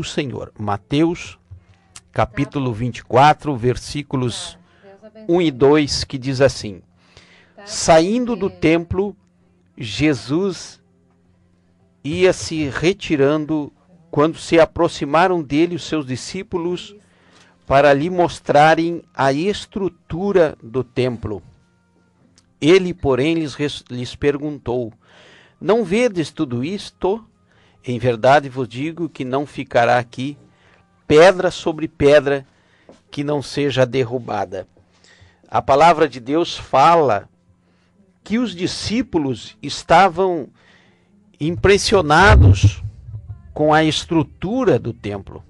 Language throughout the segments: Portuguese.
O Senhor. Mateus, capítulo 24, versículos 1 e 2, que diz assim: Saindo do templo, Jesus ia se retirando quando se aproximaram dele os seus discípulos para lhe mostrarem a estrutura do templo. Ele, porém, lhes perguntou: Não vedes tudo isto? Em verdade vos digo que não ficará aqui pedra sobre pedra que não seja derrubada. A palavra de Deus fala que os discípulos estavam impressionados com a estrutura do templo.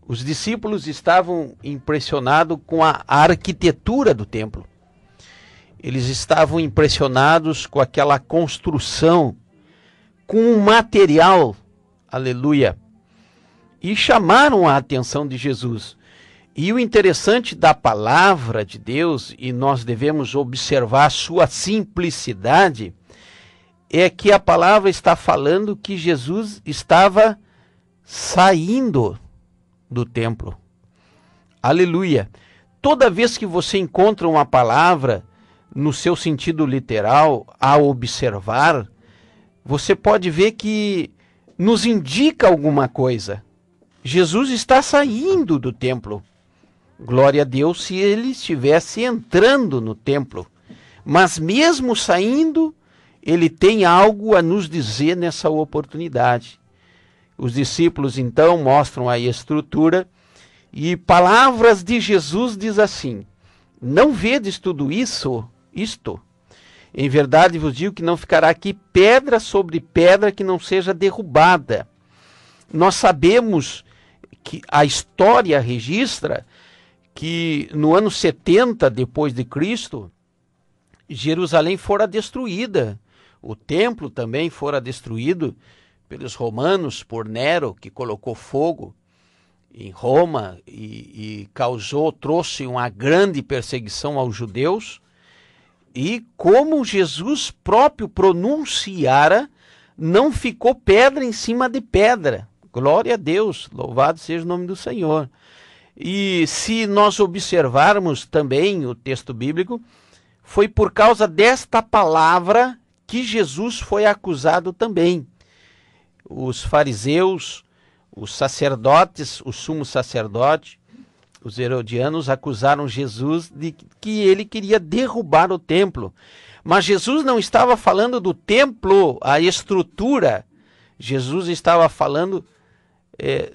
Os discípulos estavam impressionados com a arquitetura do templo. Eles estavam impressionados com aquela construção, com o material, aleluia, e chamaram a atenção de Jesus. E o interessante da palavra de Deus, e nós devemos observar a sua simplicidade, é que a palavra está falando que Jesus estava saindo do templo. Aleluia. Toda vez que você encontra uma palavra no seu sentido literal, ao observar, você pode ver que nos indica alguma coisa. Jesus está saindo do templo. Glória a Deus se ele estivesse entrando no templo. Mas mesmo saindo, ele tem algo a nos dizer nessa oportunidade. Os discípulos então mostram a estrutura e palavras de Jesus diz assim: Não vedes tudo isto? Em verdade vos digo que não ficará aqui pedra sobre pedra que não seja derrubada. Nós sabemos que a história registra que no ano 70 depois de Cristo, Jerusalém fora destruída. O templo também fora destruído pelos romanos, por Nero, que colocou fogo em Roma e trouxe uma grande perseguição aos judeus. E como Jesus próprio pronunciara, não ficou pedra em cima de pedra. Glória a Deus, louvado seja o nome do Senhor. E se nós observarmos também o texto bíblico, foi por causa desta palavra que Jesus foi acusado também. Os fariseus, os sacerdotes, o sumo sacerdote, os herodianos acusaram Jesus de que ele queria derrubar o templo. Mas Jesus não estava falando do templo, a estrutura. Jesus estava falando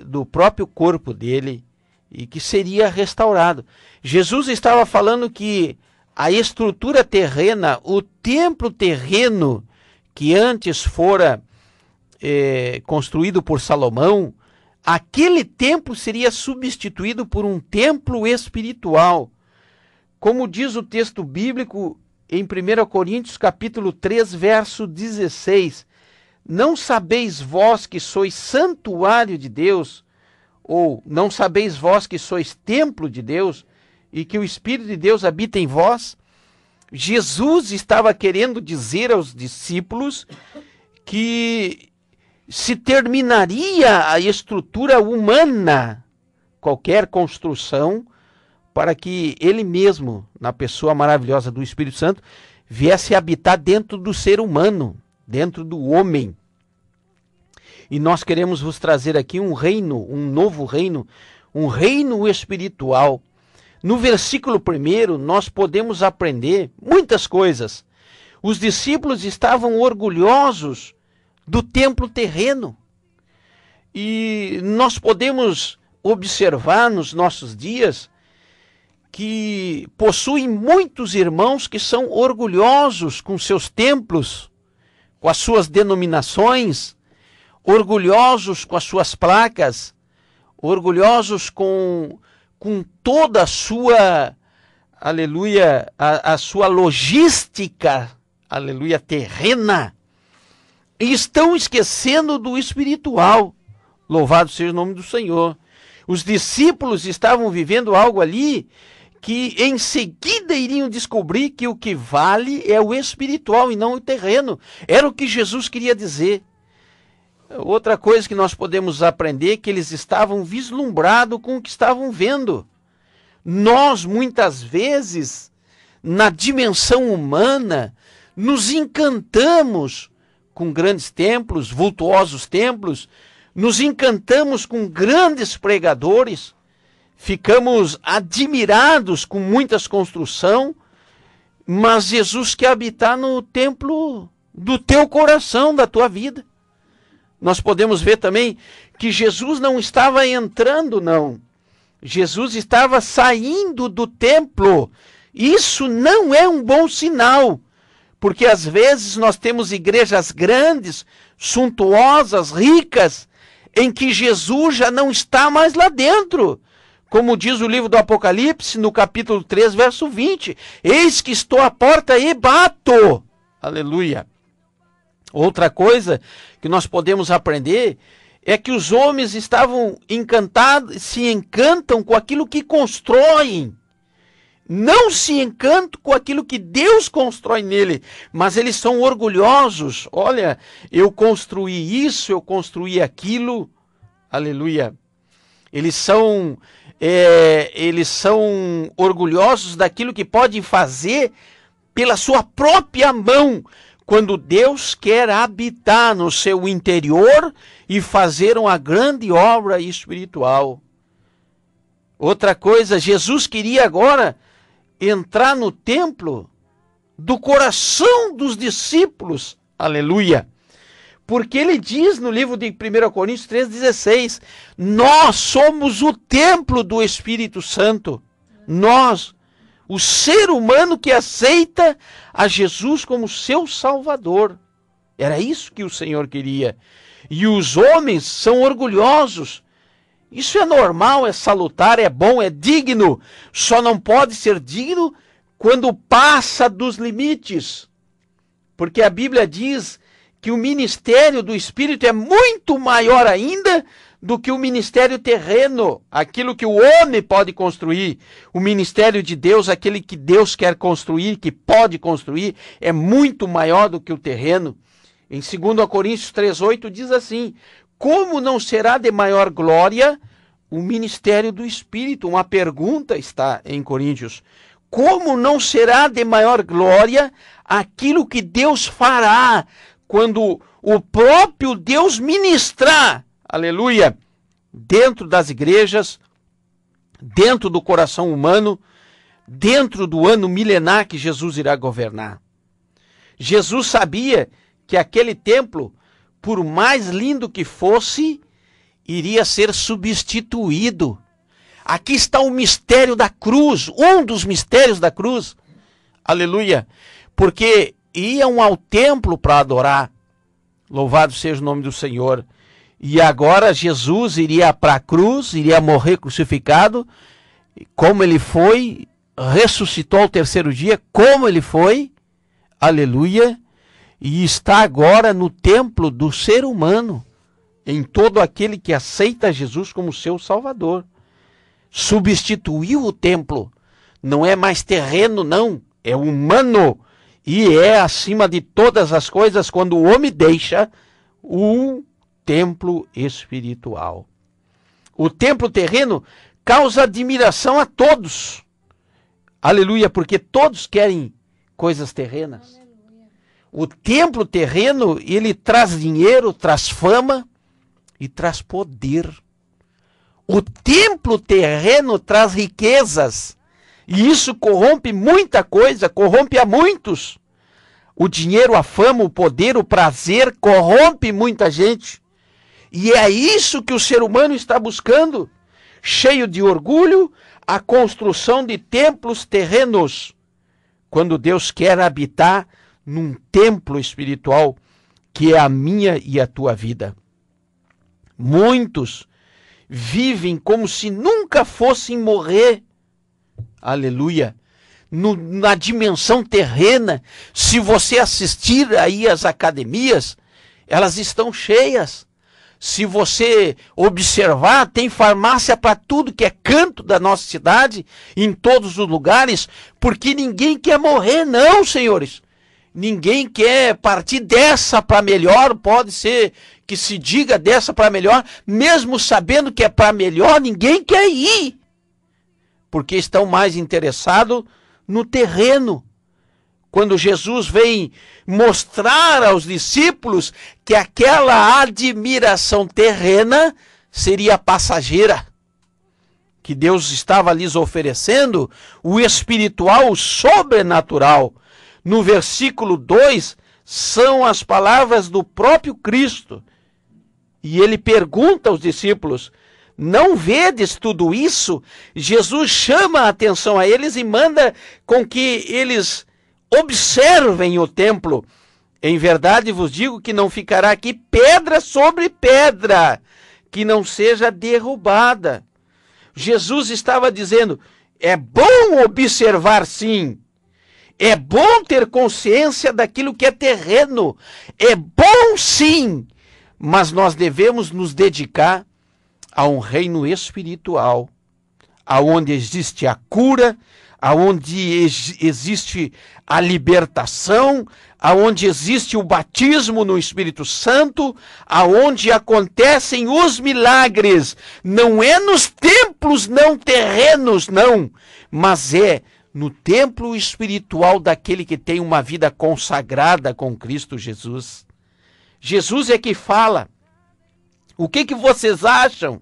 do próprio corpo dele e que seria restaurado. Jesus estava falando que a estrutura terrena, o templo terreno que antes fora construído por Salomão, aquele templo seria substituído por um templo espiritual. Como diz o texto bíblico em 1 Coríntios capítulo 3, verso 16, Não sabeis vós que sois santuário de Deus, ou não sabeis vós que sois templo de Deus, e que o Espírito de Deus habita em vós? Jesus estava querendo dizer aos discípulos que se terminaria a estrutura humana, qualquer construção, para que ele mesmo, na pessoa maravilhosa do Espírito Santo, viesse habitar dentro do ser humano, dentro do homem. E nós queremos vos trazer aqui um reino, um novo reino, um reino espiritual. No versículo 1, nós podemos aprender muitas coisas. Os discípulos estavam orgulhosos do templo terreno. E nós podemos observar nos nossos dias que possuem muitos irmãos que são orgulhosos com seus templos, com as suas denominações, orgulhosos com as suas placas, orgulhosos com toda a sua, aleluia, a sua logística, aleluia, terrena. E estão esquecendo do espiritual. Louvado seja o nome do Senhor. Os discípulos estavam vivendo algo ali que em seguida iriam descobrir que o que vale é o espiritual e não o terreno. Era o que Jesus queria dizer. Outra coisa que nós podemos aprender é que eles estavam vislumbrados com o que estavam vendo. Nós, muitas vezes, na dimensão humana, nos encantamos com grandes templos, vultuosos templos, nos encantamos com grandes pregadores, ficamos admirados com muitas construções, mas Jesus quer habitar no templo do teu coração, da tua vida. Nós podemos ver também que Jesus não estava entrando, não. Jesus estava saindo do templo. Isso não é um bom sinal, porque às vezes nós temos igrejas grandes, suntuosas, ricas, em que Jesus já não está mais lá dentro. Como diz o livro do Apocalipse, no capítulo 3, verso 20. Eis que estou à porta e bato. Aleluia. Outra coisa que nós podemos aprender é que os homens estavam encantados, se encantam com aquilo que constroem. Não se encantam com aquilo que Deus constrói nele, mas eles são orgulhosos. Olha, eu construí isso, eu construí aquilo. Aleluia. Eles são orgulhosos daquilo que podem fazer pela sua própria mão, quando Deus quer habitar no seu interior e fazer uma grande obra espiritual. Outra coisa, Jesus queria agora entrar no templo do coração dos discípulos. Aleluia. Porque ele diz no livro de 1 Coríntios 3,16, nós somos o templo do Espírito Santo. Nós, o ser humano que aceita a Jesus como seu Salvador. Era isso que o Senhor queria. E os homens são orgulhosos. Isso é normal, é salutar, é bom, é digno. Só não pode ser digno quando passa dos limites. Porque a Bíblia diz que o ministério do Espírito é muito maior ainda do que o ministério terreno, aquilo que o homem pode construir. O ministério de Deus, aquele que Deus quer construir, que pode construir, é muito maior do que o terreno. Em 2 Coríntios 3,8 diz assim, como não será de maior glória o ministério do Espírito? Uma pergunta está em Coríntios. Como não será de maior glória aquilo que Deus fará quando o próprio Deus ministrar, aleluia, dentro das igrejas, dentro do coração humano, dentro do ano milenar que Jesus irá governar. Jesus sabia que aquele templo, por mais lindo que fosse, iria ser substituído. Aqui está o mistério da cruz, um dos mistérios da cruz, aleluia, porque iam ao templo para adorar, louvado seja o nome do Senhor, e agora Jesus iria para a cruz, iria morrer crucificado, como ele foi, ressuscitou ao terceiro dia, como ele foi, aleluia, e está agora no templo do ser humano, em todo aquele que aceita Jesus como seu Salvador. Substituiu o templo, não é mais terreno não, é humano, e é acima de todas as coisas quando o homem deixa um templo espiritual. O templo terreno causa admiração a todos. Aleluia, porque todos querem coisas terrenas. O templo terreno, ele traz dinheiro, traz fama e traz poder. O templo terreno traz riquezas. E isso corrompe muita coisa, corrompe a muitos. O dinheiro, a fama, o poder, o prazer corrompe muita gente. E é isso que o ser humano está buscando, cheio de orgulho, a construção de templos terrenos, quando Deus quer habitar num templo espiritual, que é a minha e a tua vida. Muitos vivem como se nunca fossem morrer. Aleluia. Na dimensão terrena, se você assistir aí às academias, elas estão cheias. Se você observar, tem farmácia para tudo que é canto da nossa cidade, em todos os lugares, porque ninguém quer morrer, não, senhores. Ninguém quer partir dessa para melhor, pode ser que se diga dessa para melhor, mesmo sabendo que é para melhor, ninguém quer ir, porque estão mais interessados no terreno. Quando Jesus vem mostrar aos discípulos que aquela admiração terrena seria passageira, que Deus estava lhes oferecendo o espiritual, o sobrenatural. No versículo 2, são as palavras do próprio Cristo. E ele pergunta aos discípulos: não vedes tudo isso? Jesus chama a atenção a eles e manda com que eles observem o templo. Em verdade vos digo que não ficará aqui pedra sobre pedra, que não seja derrubada. Jesus estava dizendo: é bom observar, sim. É bom ter consciência daquilo que é terreno. É bom, sim. Mas nós devemos nos dedicar a um reino espiritual, aonde existe a cura, aonde existe a libertação, aonde existe o batismo no Espírito Santo, aonde acontecem os milagres. Não é nos templos não terrenos, não, mas é no templo espiritual daquele que tem uma vida consagrada com Cristo Jesus. Jesus é que fala. O que vocês acham?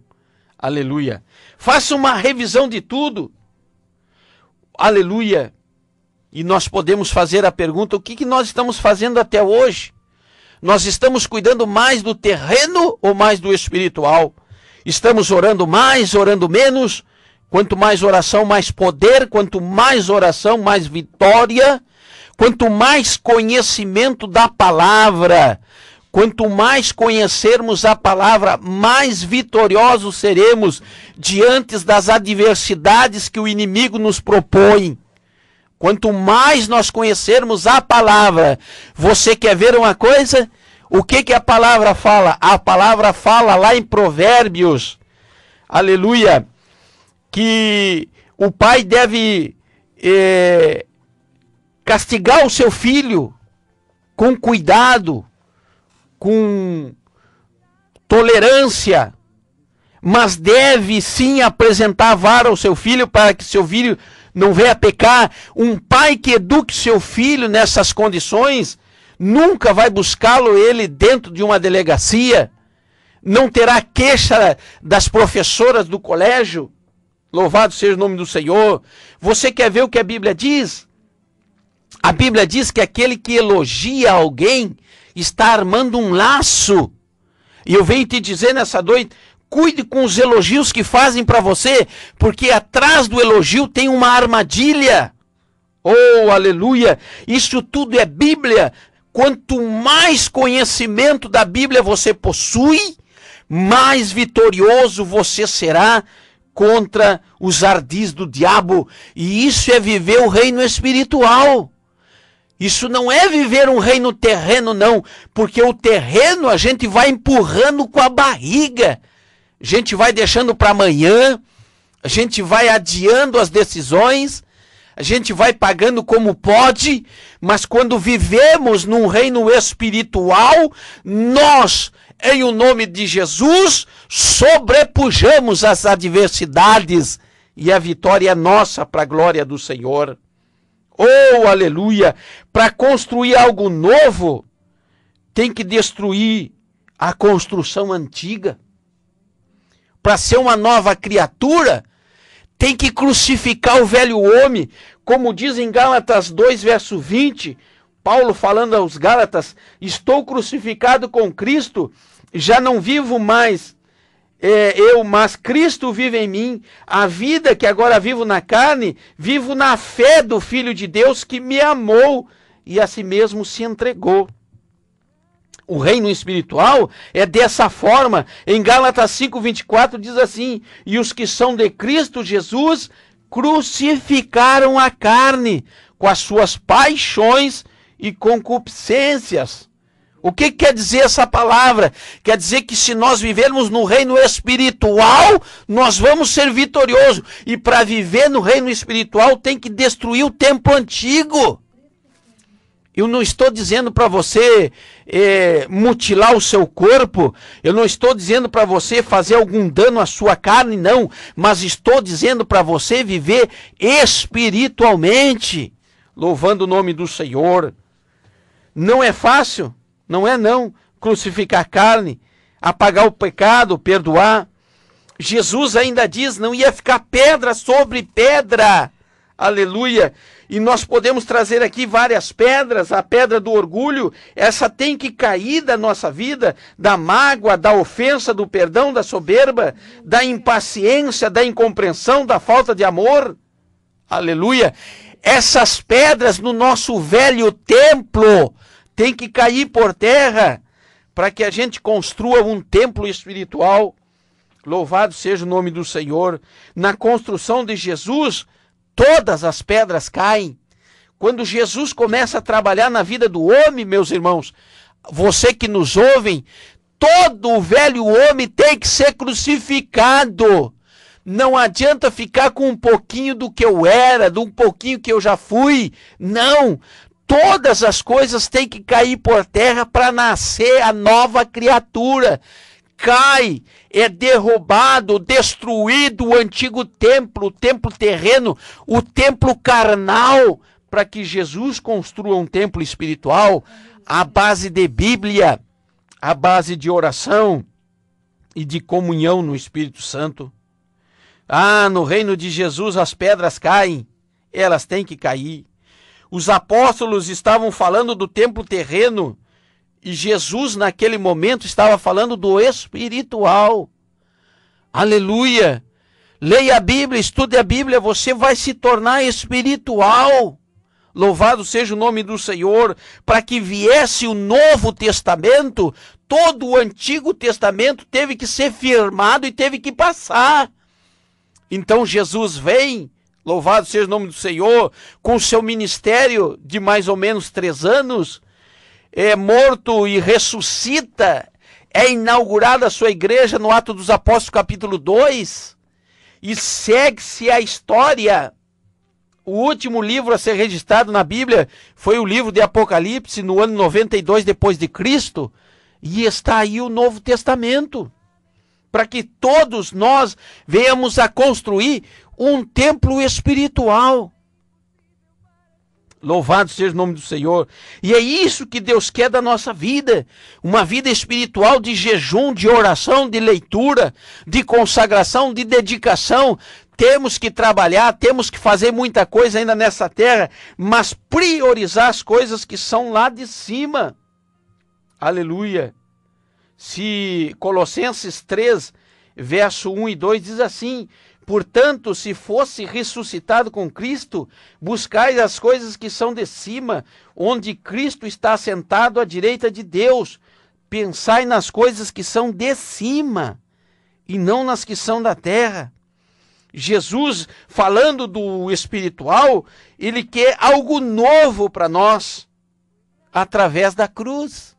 Aleluia. Faça uma revisão de tudo. Aleluia. E nós podemos fazer a pergunta: o que nós estamos fazendo até hoje? Nós estamos cuidando mais do terreno ou mais do espiritual? Estamos orando mais, orando menos? Quanto mais oração, mais poder. Quanto mais oração, mais vitória. Quanto mais conhecimento da palavra, quanto mais conhecermos a palavra, mais vitoriosos seremos diante das adversidades que o inimigo nos propõe. Quanto mais nós conhecermos a palavra. Você quer ver uma coisa? O que a palavra fala? A palavra fala lá em Provérbios, aleluia, que o pai deve castigar o seu filho com cuidado, com tolerância, mas deve sim apresentar a vara ao seu filho para que seu filho não venha a pecar. Um pai que eduque seu filho nessas condições nunca vai buscá-lo ele dentro de uma delegacia, não terá queixa das professoras do colégio. Louvado seja o nome do Senhor. Você quer ver o que a Bíblia diz? A Bíblia diz que aquele que elogia alguém está armando um laço. E eu venho te dizer nessa noite: cuide com os elogios que fazem para você, porque atrás do elogio tem uma armadilha. Oh, aleluia! Isso tudo é Bíblia. Quanto mais conhecimento da Bíblia você possui, mais vitorioso você será contra os ardis do diabo. E isso é viver o reino espiritual. Isso não é viver um reino terreno, não. Porque o terreno a gente vai empurrando com a barriga. A gente vai deixando para amanhã. A gente vai adiando as decisões. A gente vai pagando como pode. Mas quando vivemos num reino espiritual, nós, em o nome de Jesus, sobrepujamos as adversidades. E a vitória é nossa para a glória do Senhor. Oh, aleluia! Para construir algo novo, tem que destruir a construção antiga. Para ser uma nova criatura, tem que crucificar o velho homem. Como diz em Gálatas 2, verso 20, Paulo falando aos Gálatas: estou crucificado com Cristo, já não vivo mais eu, mas Cristo vive em mim. A vida que agora vivo na carne, vivo na fé do Filho de Deus que me amou e a si mesmo se entregou. O reino espiritual é dessa forma. Em Gálatas 5:24 diz assim: e os que são de Cristo Jesus crucificaram a carne com as suas paixões e concupiscências. O que quer dizer essa palavra? Quer dizer que se nós vivermos no reino espiritual, nós vamos ser vitoriosos. E para viver no reino espiritual tem que destruir o tempo antigo. Eu não estou dizendo para você mutilar o seu corpo, eu não estou dizendo para você fazer algum dano à sua carne, não, mas estou dizendo para você viver espiritualmente, louvando o nome do Senhor. Não é fácil, não é não, crucificar a carne, apagar o pecado, perdoar. Jesus ainda diz, não ia ficar pedra sobre pedra, aleluia. E nós podemos trazer aqui várias pedras, a pedra do orgulho, essa tem que cair da nossa vida, da mágoa, da ofensa, do perdão, da soberba, da impaciência, da incompreensão, da falta de amor. Aleluia. Essas pedras no nosso velho templo tem que cair por terra para que a gente construa um templo espiritual. Louvado seja o nome do Senhor. Na construção de Jesus, todas as pedras caem. Quando Jesus começa a trabalhar na vida do homem, meus irmãos, você que nos ouvem, todo o velho homem tem que ser crucificado. Não adianta ficar com um pouquinho do que eu era, de um pouquinho que eu já fui. Não! Todas as coisas têm que cair por terra para nascer a nova criatura. Cai, é derrubado, destruído o antigo templo, o templo terreno, o templo carnal, para que Jesus construa um templo espiritual à base de Bíblia, à base de oração e de comunhão no Espírito Santo. No reino de Jesus as pedras caem, elas têm que cair. Os apóstolos estavam falando do templo terreno, e Jesus, naquele momento, estava falando do espiritual. Aleluia! Leia a Bíblia, estude a Bíblia, você vai se tornar espiritual. Louvado seja o nome do Senhor. Para que viesse o Novo Testamento, todo o Antigo Testamento teve que ser firmado e teve que passar. Então Jesus vem, louvado seja o nome do Senhor, com o seu ministério de mais ou menos 3 anos, é morto e ressuscita, é inaugurada a sua igreja no Atos dos Apóstolos capítulo 2, e segue-se a história. O último livro a ser registrado na Bíblia foi o livro de Apocalipse, no ano 92 depois de Cristo, e está aí o Novo Testamento, para que todos nós venhamos a construir um templo espiritual. Louvado seja o nome do Senhor. E é isso que Deus quer da nossa vida. Uma vida espiritual de jejum, de oração, de leitura, de consagração, de dedicação. Temos que trabalhar, temos que fazer muita coisa ainda nessa terra, mas priorizar as coisas que são lá de cima. Aleluia. Se Colossenses 3, verso 1 e 2 diz assim: portanto, se fosse ressuscitado com Cristo, buscai as coisas que são de cima, onde Cristo está sentado à direita de Deus. Pensai nas coisas que são de cima, e não nas que são da terra. Jesus, falando do espiritual, ele quer algo novo para nós, através da cruz.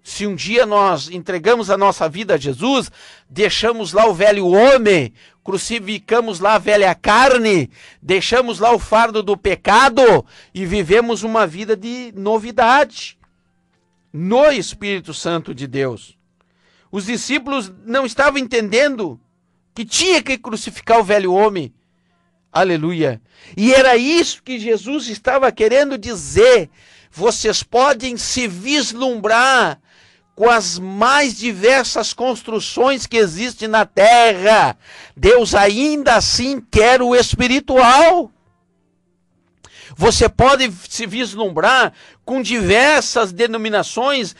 Se um dia nós entregamos a nossa vida a Jesus, deixamos lá o velho homem, crucificamos lá a velha carne, deixamos lá o fardo do pecado e vivemos uma vida de novidade no Espírito Santo de Deus. Os discípulos não estavam entendendo que tinha que crucificar o velho homem. Aleluia. E era isso que Jesus estava querendo dizer. Vocês podem se vislumbrar com as mais diversas construções que existem na terra. Deus ainda assim quer o espiritual. Você pode se vislumbrar com diversas denominações,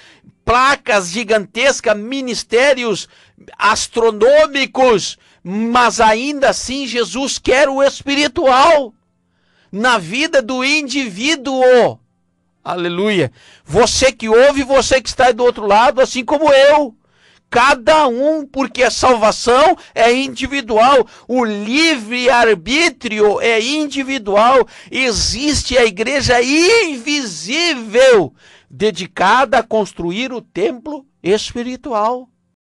placas gigantescas, ministérios astronômicos, mas ainda assim Jesus quer o espiritual na vida do indivíduo. Aleluia. Você que ouve, você que está aí do outro lado, assim como eu. Cada um, porque a salvação é individual. O livre-arbítrio é individual. Existe a igreja invisível, dedicada a construir o templo espiritual.